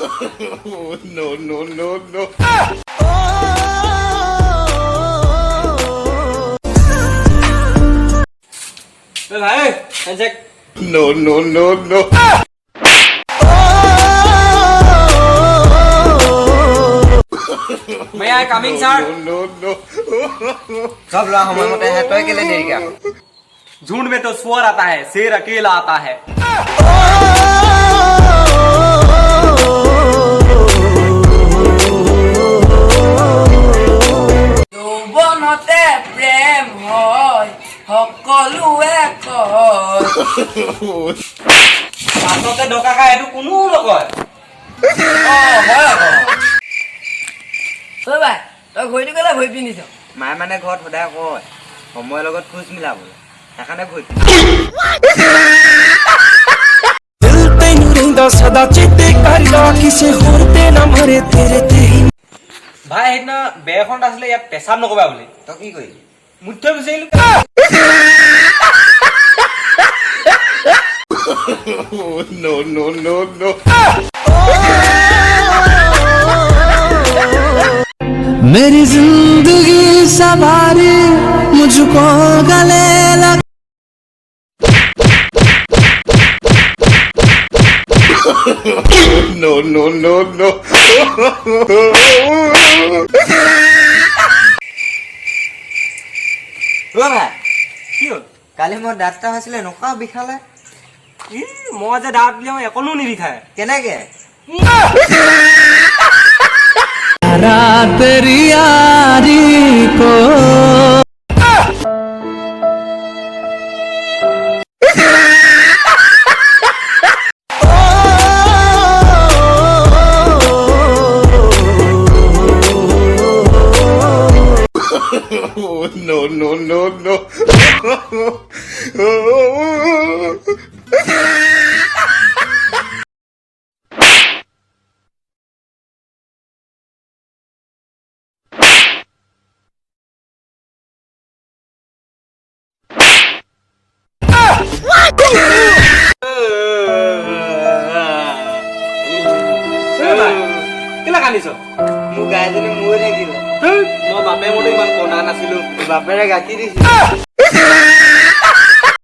No, no, no, no. भाई check No, no, no, no. May I coming sir No, no. सब लोग हमारे मत है तो के लिए देरी क्या झुंड में तो स्वर आता है शेर अकेला आता है যৌৱনতে প্ৰেম হয় সকলোৱে কয় পাছতে ঢকা খাই এইটো কোনো নকয় হয় আকৌ ঐ ভাই তই ঘড়ীটো কেলে ভৰি পিন্ধিছ মায়ে মানে ঘৰত সদায় কয় সময়ৰ লগত খোজ মিলাবলৈ সেইকাৰণে ভৰি दिल तैनू रहिंदा सदा चेते करदा किसे होर ते ना मरे तेरे ते ही ভাই সেইদিনা বেৰখনত আছিলে ইয়াত পেচাব নকবা বুলি তই কি কৰিলি মুঠ থৈ বিচাৰিলো No, no, no, no. मेरी जिंदगी सवारी मुझको गले लग No, no, no, no. ৰ ভাই কি হ'ল কালি মোৰ দাঁতটা হৈছিলে নকা বিষালে ই মই যে দাঁত উলিয়াও একনো নিবিষায় কেনেকে रात तेरी यारी को No, no, no, no. কেলে কান্দিছ মোৰ গাইজনী মৰি থাকিলে মই বাপে মতে ইমান কণা নাছিলো বাপেৰে গাখীৰ দিছিল